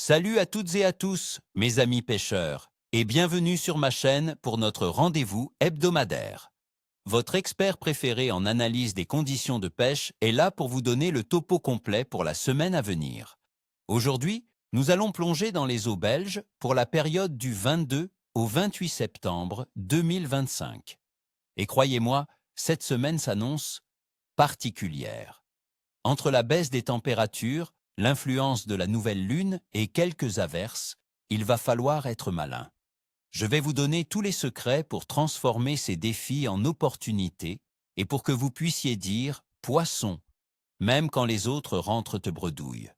Salut à toutes et à tous, mes amis pêcheurs, et bienvenue sur ma chaîne pour notre rendez-vous hebdomadaire. Votre expert préféré en analyse des conditions de pêche est là pour vous donner le topo complet pour la semaine à venir. Aujourd'hui, nous allons plonger dans les eaux belges pour la période du 22 au 28 septembre 2025. Et croyez-moi, cette semaine s'annonce particulière. Entre la baisse des températures, l'influence de la nouvelle lune et quelques averses, il va falloir être malin. Je vais vous donner tous les secrets pour transformer ces défis en opportunités et pour que vous puissiez dire « poisson », même quand les autres rentrent te bredouille.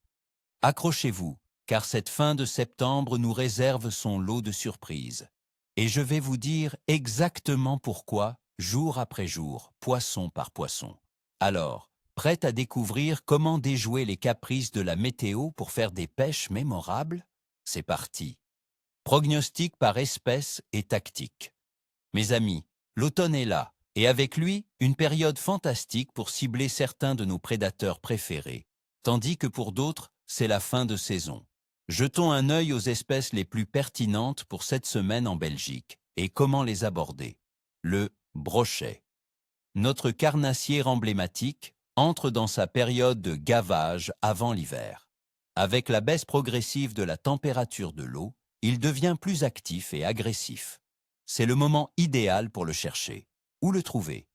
Accrochez-vous, car cette fin de septembre nous réserve son lot de surprises. Et je vais vous dire exactement pourquoi, jour après jour, poisson par poisson. Alors, prête à découvrir comment déjouer les caprices de la météo pour faire des pêches mémorables? C'est parti. Prognostic par espèce et tactique. Mes amis, l'automne est là, et avec lui, une période fantastique pour cibler certains de nos prédateurs préférés, tandis que pour d'autres, c'est la fin de saison. Jetons un œil aux espèces les plus pertinentes pour cette semaine en Belgique, et comment les aborder. Le brochet. Notre carnassier emblématique entre dans sa période de gavage avant l'hiver. Avec la baisse progressive de la température de l'eau, il devient plus actif et agressif. C'est le moment idéal pour le chercher. Où le trouver?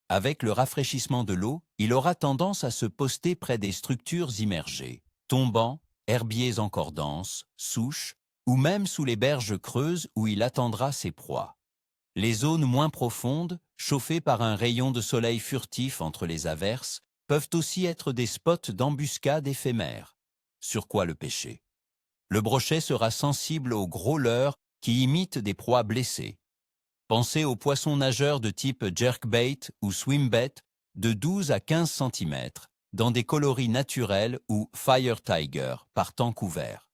Avec le rafraîchissement de l'eau, il aura tendance à se poster près des structures immergées, tombants, herbiers encore denses, souches, ou même sous les berges creuses où il attendra ses proies. Les zones moins profondes, chauffées par un rayon de soleil furtif entre les averses, peuvent aussi être des spots d'embuscade éphémères. Sur quoi le pêcher? Le brochet sera sensible aux gros leurres qui imitent des proies blessées. Pensez aux poissons nageurs de type jerkbait ou swimbait de 12 à 15 cm, dans des coloris naturels ou fire tiger par temps couvert.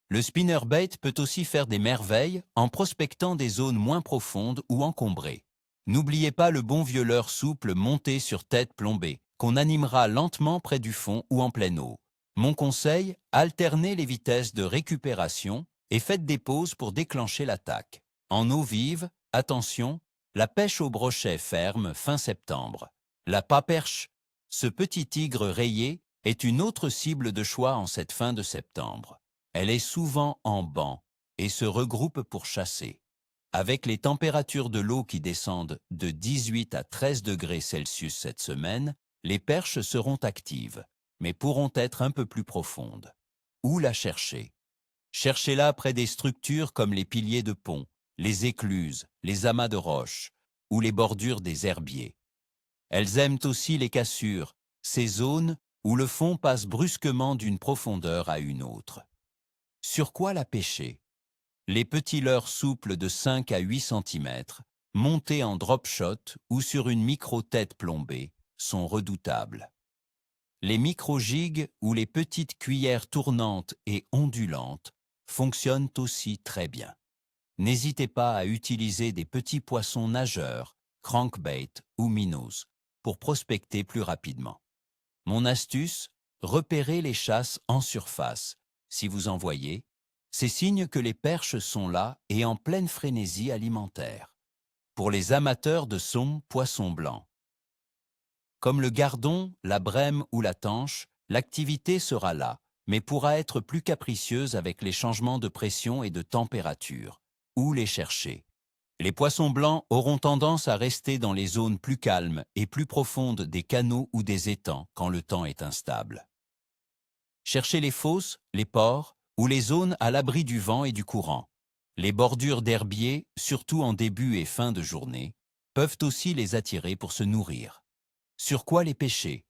Le spinnerbait peut aussi faire des merveilles en prospectant des zones moins profondes ou encombrées. N'oubliez pas le bon vieux leurre souple monté sur tête plombée, qu'on animera lentement près du fond ou en pleine eau. Mon conseil, alternez les vitesses de récupération et faites des pauses pour déclencher l'attaque. En eau vive, attention, la pêche au brochet ferme fin septembre. La paperche, ce petit tigre rayé, est une autre cible de choix en cette fin de septembre. Elle est souvent en banc et se regroupe pour chasser. Avec les températures de l'eau qui descendent de 18 à 13 degrés Celsius cette semaine, les perches seront actives, mais pourront être un peu plus profondes. Où la chercher? Cherchez-la près des structures comme les piliers de pont, les écluses, les amas de roches ou les bordures des herbiers. Elles aiment aussi les cassures, ces zones où le fond passe brusquement d'une profondeur à une autre. Sur quoi la pêcher? Les petits leurres souples de 5 à 8 cm, montés en drop shot ou sur une micro-tête plombée, sont redoutables. Les micro-gigs ou les petites cuillères tournantes et ondulantes fonctionnent aussi très bien. N'hésitez pas à utiliser des petits poissons nageurs, crankbait ou minnows, pour prospecter plus rapidement. Mon astuce, repérez les chasses en surface. Si vous en voyez, c'est signe que les perches sont là et en pleine frénésie alimentaire. Pour les amateurs de saumon poisson blanc, comme le gardon, la brème ou la tanche, l'activité sera là, mais pourra être plus capricieuse avec les changements de pression et de température. Où les chercher? Les poissons blancs auront tendance à rester dans les zones plus calmes et plus profondes des canaux ou des étangs quand le temps est instable. Cherchez les fosses, les ports ou les zones à l'abri du vent et du courant. Les bordures d'herbiers, surtout en début et fin de journée, peuvent aussi les attirer pour se nourrir. Sur quoi les pêcher?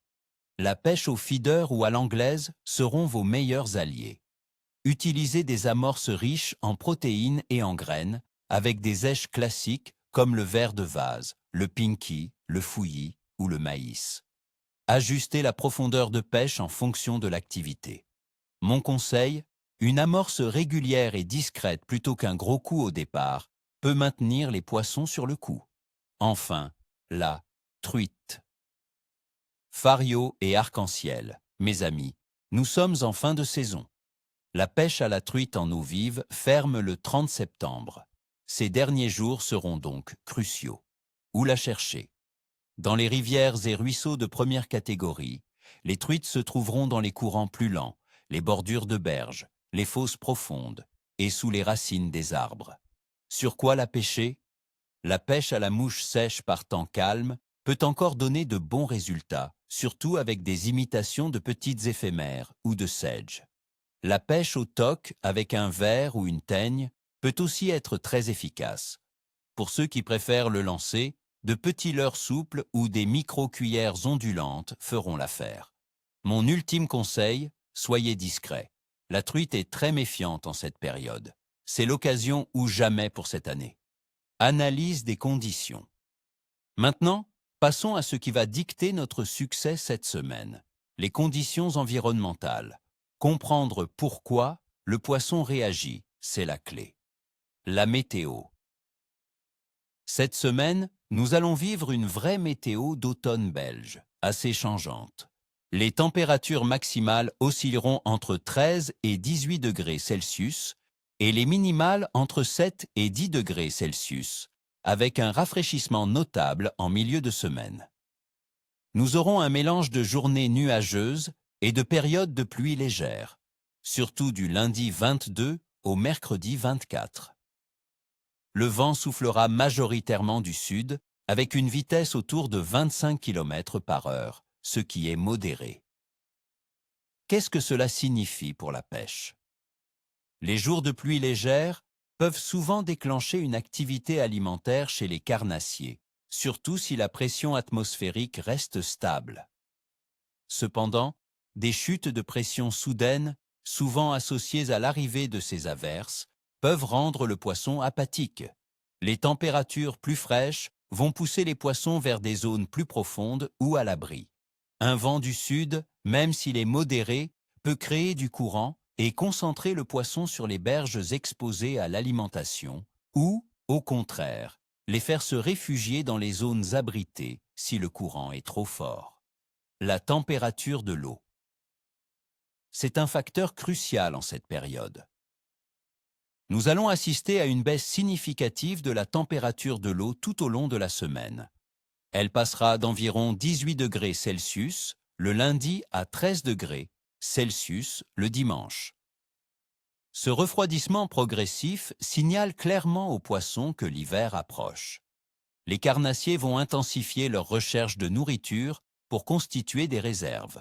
La pêche au feeder ou à l'anglaise seront vos meilleurs alliés. Utilisez des amorces riches en protéines et en graines, avec des éches classiques comme le ver de vase, le pinky, le fouillis ou le maïs. Ajustez la profondeur de pêche en fonction de l'activité. Mon conseil, une amorce régulière et discrète plutôt qu'un gros coup au départ peut maintenir les poissons sur le coup. Enfin, la truite. Fario et arc-en-ciel, mes amis, nous sommes en fin de saison. La pêche à la truite en eau vive ferme le 30 septembre. Ces derniers jours seront donc cruciaux. Où la chercher? Dans les rivières et ruisseaux de première catégorie, les truites se trouveront dans les courants plus lents, les bordures de berges, les fosses profondes et sous les racines des arbres. Sur quoi la pêcher? La pêche à la mouche sèche par temps calme peut encore donner de bons résultats, surtout avec des imitations de petites éphémères ou de sedge. La pêche au toc avec un verre ou une teigne peut aussi être très efficace. Pour ceux qui préfèrent le lancer, de petits leurres souples ou des micro-cuillères ondulantes feront l'affaire. Mon ultime conseil, soyez discret. La truite est très méfiante en cette période. C'est l'occasion ou jamais pour cette année. Analyse des conditions. Maintenant, passons à ce qui va dicter notre succès cette semaine. Les conditions environnementales. Comprendre pourquoi le poisson réagit, c'est la clé. La météo. Cette semaine, nous allons vivre une vraie météo d'automne belge, assez changeante. Les températures maximales oscilleront entre 13 et 18 degrés Celsius et les minimales entre 7 et 10 degrés Celsius, avec un rafraîchissement notable en milieu de semaine. Nous aurons un mélange de journées nuageuses et de périodes de pluie légère, surtout du lundi 22 au mercredi 24. Le vent soufflera majoritairement du sud, avec une vitesse autour de 25 km par heure, ce qui est modéré. Qu'est-ce que cela signifie pour la pêche? Les jours de pluie légère peuvent souvent déclencher une activité alimentaire chez les carnassiers, surtout si la pression atmosphérique reste stable. Cependant, des chutes de pression soudaines, souvent associées à l'arrivée de ces averses, peuvent rendre le poisson apathique. Les températures plus fraîches vont pousser les poissons vers des zones plus profondes ou à l'abri. Un vent du sud, même s'il est modéré, peut créer du courant et concentrer le poisson sur les berges exposées à l'alimentation ou, au contraire, les faire se réfugier dans les zones abritées si le courant est trop fort. La température de l'eau. C'est un facteur crucial en cette période. Nous allons assister à une baisse significative de la température de l'eau tout au long de la semaine. Elle passera d'environ 18 degrés Celsius le lundi à 13 degrés Celsius le dimanche. Ce refroidissement progressif signale clairement aux poissons que l'hiver approche. Les carnassiers vont intensifier leur recherche de nourriture pour constituer des réserves.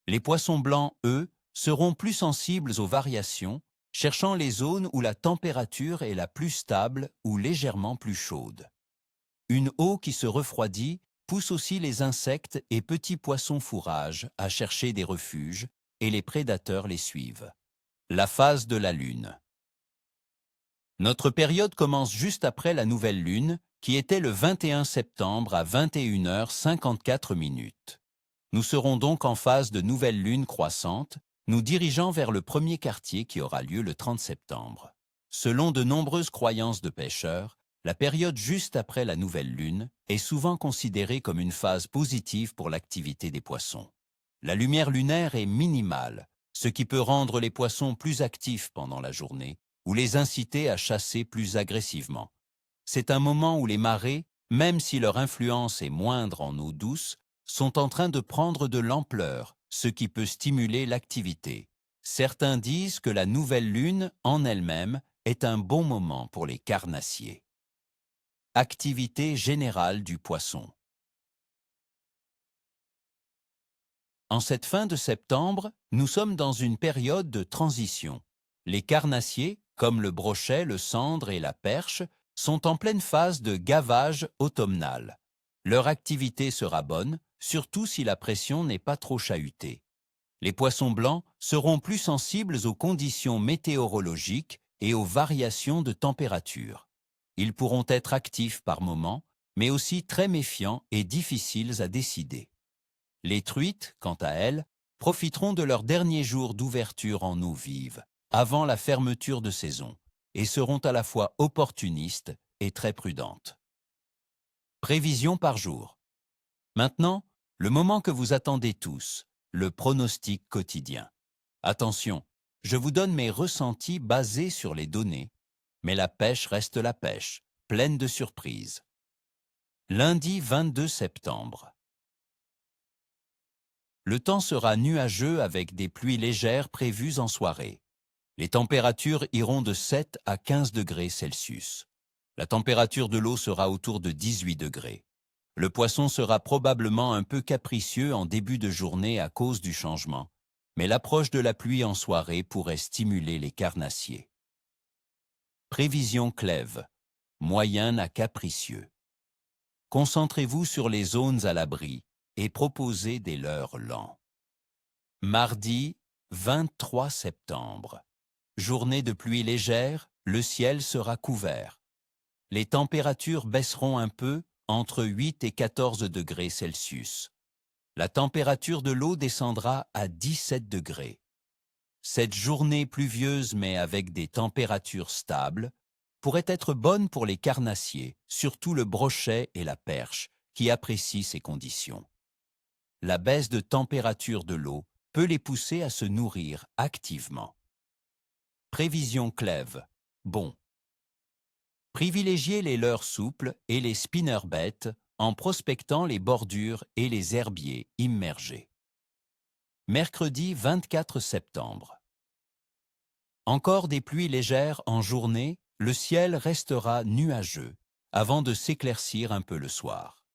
Les poissons blancs, eux, seront plus sensibles aux variations, cherchant les zones où la température est la plus stable ou légèrement plus chaude. Une eau qui se refroidit pousse aussi les insectes et petits poissons fourrages à chercher des refuges et les prédateurs les suivent. La phase de la lune. Notre période commence juste après la nouvelle lune, qui était le 21 septembre à 21h54. Nous serons donc en phase de nouvelle lune croissante, nous dirigeant vers le premier quartier qui aura lieu le 30 septembre. Selon de nombreuses croyances de pêcheurs, la période juste après la nouvelle lune est souvent considérée comme une phase positive pour l'activité des poissons. La lumière lunaire est minimale, ce qui peut rendre les poissons plus actifs pendant la journée ou les inciter à chasser plus agressivement. C'est un moment où les marées, même si leur influence est moindre en eau douce, sont en train de prendre de l'ampleur, ce qui peut stimuler l'activité. Certains disent que la nouvelle lune, en elle-même, est un bon moment pour les carnassiers. Activité générale du poisson. En cette fin de septembre, nous sommes dans une période de transition. Les carnassiers, comme le brochet, le cendre et la perche, sont en pleine phase de gavage automnal. Leur activité sera bonne, surtout si la pression n'est pas trop chahutée. Les poissons blancs seront plus sensibles aux conditions météorologiques et aux variations de température. Ils pourront être actifs par moments, mais aussi très méfiants et difficiles à décider. Les truites, quant à elles, profiteront de leurs derniers jours d'ouverture en eau vive, avant la fermeture de saison, et seront à la fois opportunistes et très prudentes. Prévision par jour. Maintenant, le moment que vous attendez tous, le pronostic quotidien. Attention, Je vous donne mes ressentis basés sur les données, mais la pêche reste la pêche, pleine de surprises. Lundi 22 septembre. Le temps sera nuageux avec des pluies légères prévues en soirée. Les températures iront de 7 à 15 degrés Celsius. La température de l'eau sera autour de 18 degrés. Le poisson sera probablement un peu capricieux en début de journée à cause du changement, mais l'approche de la pluie en soirée pourrait stimuler les carnassiers. Prévision Clèves, moyen à capricieux. Concentrez-vous sur les zones à l'abri et proposez des leurres lents. Mardi 23 septembre. Journée de pluie légère, le ciel sera couvert. Les températures baisseront un peu, entre 8 et 14 degrés Celsius. La température de l'eau descendra à 17 degrés. Cette journée pluvieuse mais avec des températures stables pourrait être bonne pour les carnassiers, surtout le brochet et la perche, qui apprécient ces conditions. La baisse de température de l'eau peut les pousser à se nourrir activement. Prévision Clèves, bon. Privilégiez les leurres souples et les spinnerbaits en prospectant les bordures et les herbiers immergés. Mercredi 24 septembre. Encore des pluies légères en journée, le ciel restera nuageux avant de s'éclaircir un peu le soir.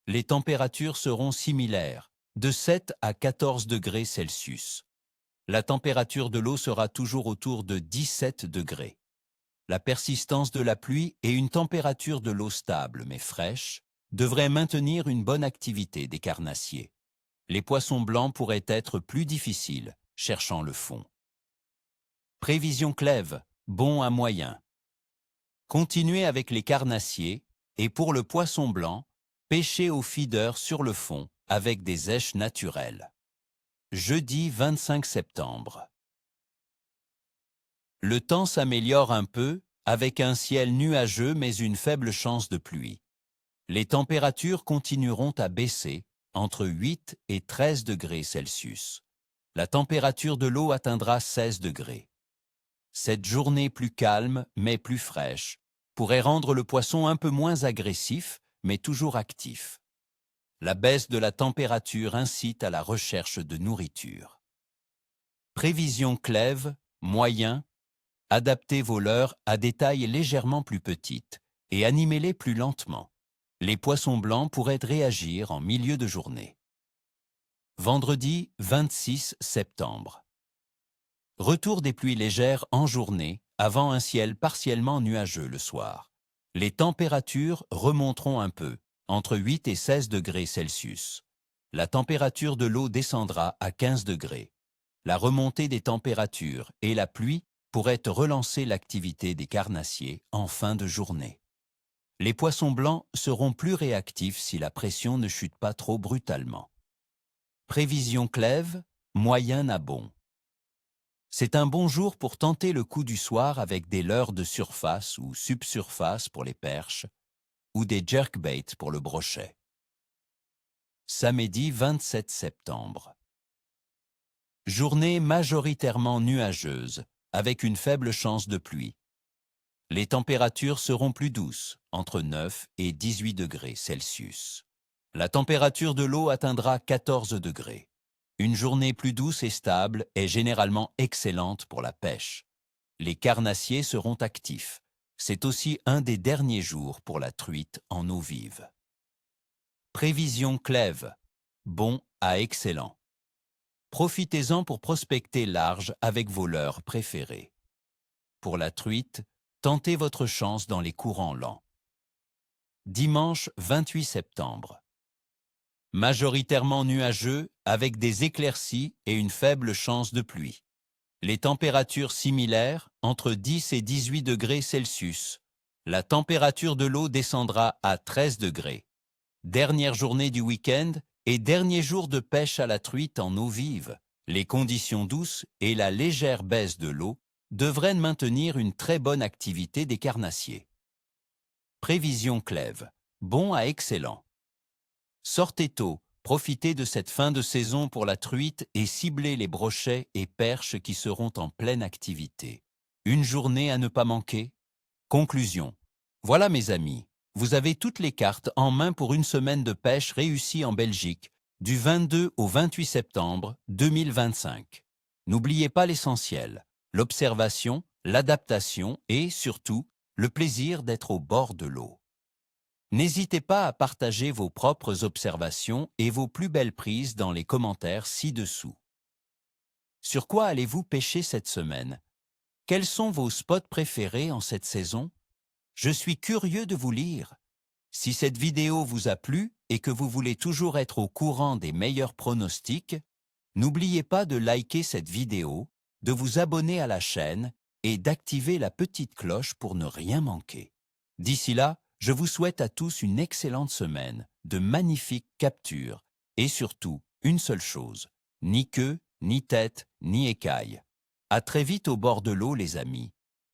Les températures seront similaires, de 7 à 14 degrés Celsius. La température de l'eau sera toujours autour de 17 degrés. La persistance de la pluie et une température de l'eau stable mais fraîche devraient maintenir une bonne activité des carnassiers. Les poissons blancs pourraient être plus difficiles, cherchant le fond. Prévision Clèves, bon à moyen. Continuez avec les carnassiers et pour le poisson blanc, pêchez au feeder sur le fond avec des èches naturelles. Jeudi 25 septembre. Le temps s'améliore un peu, avec un ciel nuageux mais une faible chance de pluie. Les températures continueront à baisser, entre 8 et 13 degrés Celsius. La température de l'eau atteindra 16 degrés. Cette journée plus calme, mais plus fraîche, pourrait rendre le poisson un peu moins agressif, mais toujours actif. La baisse de la température incite à la recherche de nourriture. Prévision Clèves, moyen. Adaptez vos leurres à des tailles légèrement plus petites et animez-les plus lentement. Les poissons blancs pourraient réagir en milieu de journée. Vendredi 26 septembre. Retour des pluies légères en journée avant un ciel partiellement nuageux le soir. Les températures remonteront un peu, entre 8 et 16 degrés Celsius. La température de l'eau descendra à 15 degrés. La remontée des températures et la pluie pourrait relancer l'activité des carnassiers en fin de journée. Les poissons blancs seront plus réactifs si la pression ne chute pas trop brutalement. Prévision Clèves, moyen à bon. C'est un bon jour pour tenter le coup du soir avec des leurres de surface ou subsurface pour les perches ou des jerkbaits pour le brochet. Samedi 27 septembre. Journée majoritairement nuageuse, avec une faible chance de pluie. Les températures seront plus douces, entre 9 et 18 degrés Celsius. La température de l'eau atteindra 14 degrés. Une journée plus douce et stable est généralement excellente pour la pêche. Les carnassiers seront actifs. C'est aussi un des derniers jours pour la truite en eau vive. Prévision Clèves, bon à excellent. Profitez-en pour prospecter large avec vos leurres préférés. Pour la truite, tentez votre chance dans les courants lents. Dimanche 28 septembre. Majoritairement nuageux avec des éclaircies et une faible chance de pluie. Les températures similaires, entre 10 et 18 degrés Celsius. La température de l'eau descendra à 13 degrés. Dernière journée du week-end et dernier jour de pêche à la truite en eau vive. Les conditions douces et la légère baisse de l'eau devraient maintenir une très bonne activité des carnassiers. Prévision Clèves, bon à excellent. Sortez tôt Profitez de cette fin de saison pour la truite et ciblez les brochets et perches qui seront en pleine activité. Une journée à ne pas manquer? Conclusion. Voilà mes amis, vous avez toutes les cartes en main pour une semaine de pêche réussie en Belgique, du 22 au 28 septembre 2025. N'oubliez pas l'essentiel, l'observation, l'adaptation et, surtout, le plaisir d'être au bord de l'eau. N'hésitez pas à partager vos propres observations et vos plus belles prises dans les commentaires ci-dessous. Sur quoi allez-vous pêcher cette semaine? Quels sont vos spots préférés en cette saison? Je suis curieux de vous lire. Si cette vidéo vous a plu et que vous voulez toujours être au courant des meilleurs pronostics, n'oubliez pas de liker cette vidéo, de vous abonner à la chaîne et d'activer la petite cloche pour ne rien manquer. D'ici là, je vous souhaite à tous une excellente semaine, de magnifiques captures et surtout, une seule chose, ni queue, ni tête, ni écaille. À très vite au bord de l'eau les amis.